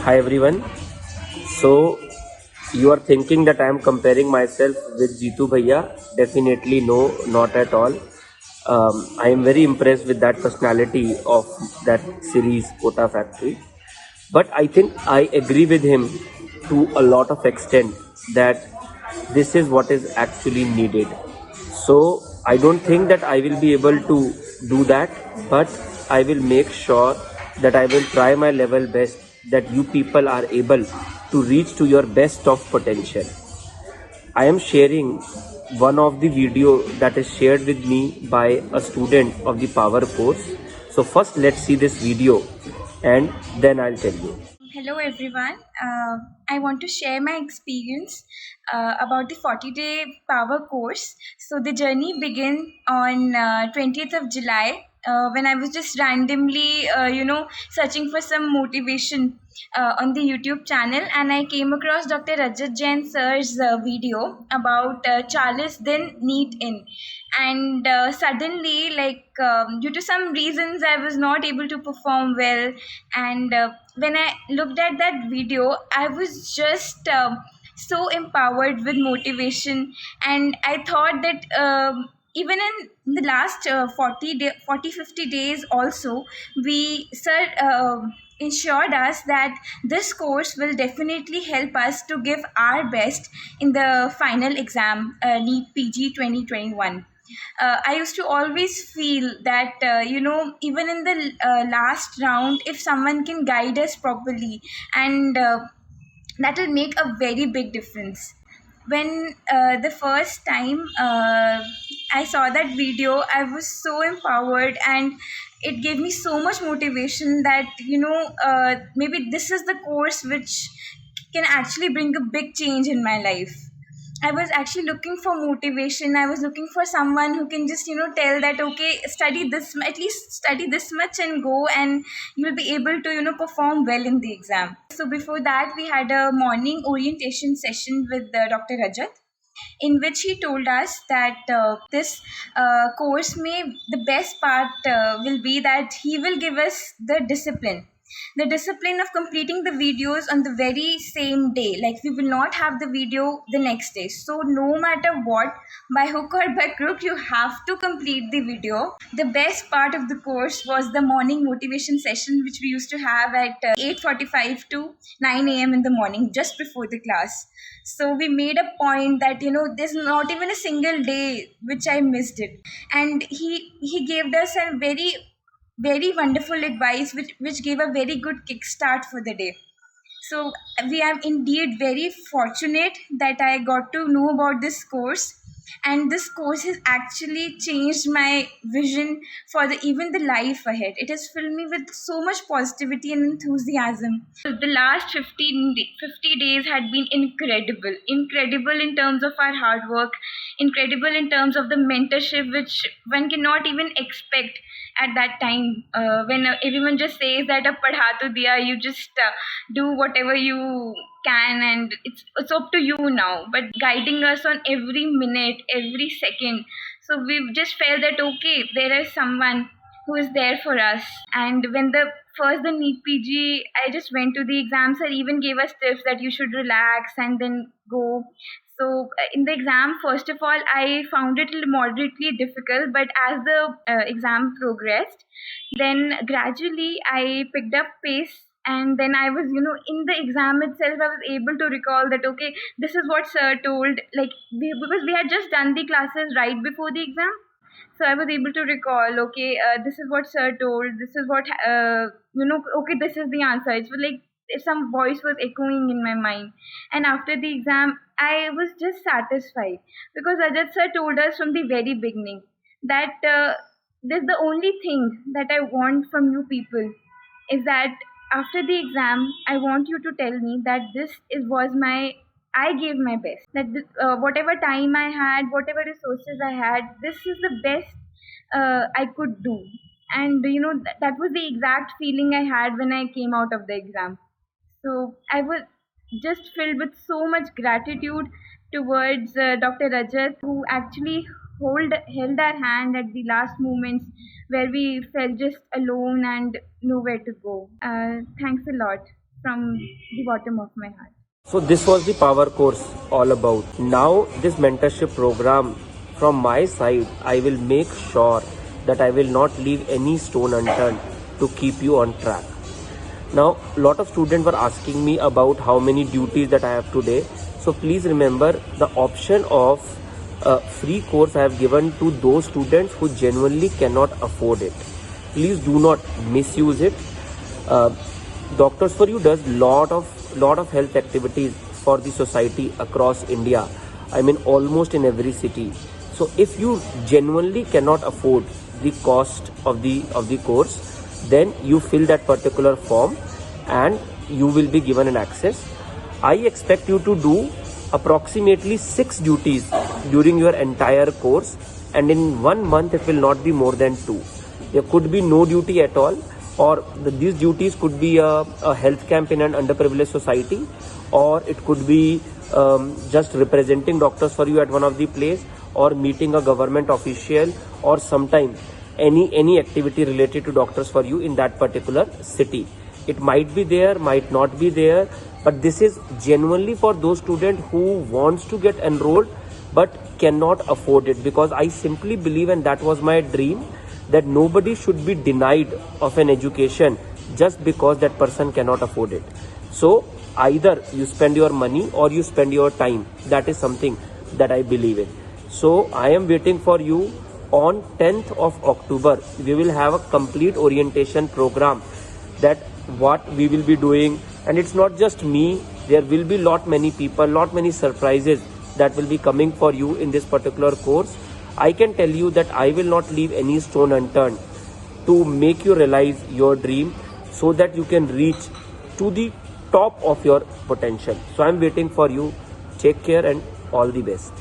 Hi everyone. So you are thinking that I am comparing myself with Jeetu Bhaiya? Definitely no, not at all. I am very impressed with that personality of that series Kota Factory. But I think I agree with him to a lot of extent that this is what is actually needed. So I don't think that I will be able to do that, but I will make sure that I will try my level best that you people are able to reach to your best of potential. I am sharing one of the video that is shared with me by a student of the power course. So first let's see this video and then I'll tell you. Hello everyone. I want to share my experience about the 40-day power course. So the journey began on 20th of July when I was just randomly, searching for some motivation on the YouTube channel, and I came across Dr. Rajat Jain sir's video about Charles Din Neat In, and suddenly, due to some reasons, I was not able to perform well, and when I looked at that video, I was just so empowered with motivation, and I thought that even in the last 50 days also, we sir ensured us that this course will definitely help us to give our best in the final exam, NEET PG 2021. I used to always feel that, even in the last round, if someone can guide us properly, and that will make a very big difference. When the first time I saw that video, I was so empowered, and it gave me so much motivation that, maybe this is the course which can actually bring a big change in my life. I was actually looking for motivation. I was looking for someone who can just, tell that, okay, study this, at least study this much and go, and you'll be able to, perform well in the exam. So before that, we had a morning orientation session with Dr. Rajat, in which he told us that this course may, the best part will be that he will give us the discipline of completing the videos on the very same day. Like, we will not have the video the next day, so no matter what, by hook or by crook, you have to complete the video. The best part of the course was the morning motivation session, which we used to have at 8:45 to 9 a.m. in the morning, just before the class. So we made a point that, there's not even a single day which I missed it. And he gave us a very, very wonderful advice, which gave a very good kickstart for the day. So we are indeed very fortunate that I got to know about this course, and this course has actually changed my vision for the even the life ahead. It has filled me with so much positivity and enthusiasm. So the last 50 days had been incredible in terms of our hard work, incredible in terms of the mentorship, which one cannot even expect at that time, when everyone just says that padha to diya, you just do whatever you can, and it's up to you now, but guiding us on every minute, every second. So we've just felt that, okay, there is someone who is there for us. And when the NEET PG, I just went to the exam, sir even gave us tips that you should relax and then go. So in the exam, first of all, I found it moderately difficult, but as the exam progressed, then gradually I picked up pace, and then I was, in the exam itself, I was able to recall that, okay, this is what sir told, like, because we had just done the classes right before the exam. So I was able to recall, okay, this is what sir told, this is what, okay, this is the answer. It was like if some voice was echoing in my mind. And after the exam, I was just satisfied, because Ajat sir told us from the very beginning that, this the only thing that I want from you people is that after the exam, I want you to tell me that was my, I gave my best. That this, whatever time I had, whatever resources I had, this is the best I could do. And that was the exact feeling I had when I came out of the exam. So I was just filled with so much gratitude towards Dr. Rajat, who actually held our hand at the last moments where we felt just alone and nowhere to go. Thanks a lot. from the bottom of my heart. So this was the power course all about. Now this mentorship program from my side, I will make sure that I will not leave any stone unturned to keep you on track. Now lot of students were asking me about how many duties that I have today. So please remember the option of free course I have given to those students who genuinely cannot afford it. Please do not misuse it. Doctors for You does lot of health activities for the society across India. I mean almost in every city. So if you genuinely cannot afford the cost of the course, then you fill that particular form and you will be given an access. I expect you to do approximately 6 duties during your entire course, and in 1 month it will not be more than 2. There could be no duty at all, or these duties could be a health camp in an underprivileged society, or it could be just representing Doctors for You at one of the place, or meeting a government official, or sometime any activity related to Doctors for You in that particular city. It might be there, might not be there, but this is genuinely for those students who wants to get enrolled but cannot afford it, because I simply believe, and that was my dream, that nobody should be denied of an education just because that person cannot afford it. So either you spend your money or you spend your time. That is something that I believe in. So I am waiting for you. On 10th of October, we will have a complete orientation program, that what we will be doing. And it's not just me, there will be many people, many surprises that will be coming for you in this particular course. I can tell you that I will not leave any stone unturned to make you realize your dream, so that you can reach to the top of your potential. So I'm waiting for you. Take care and all the best.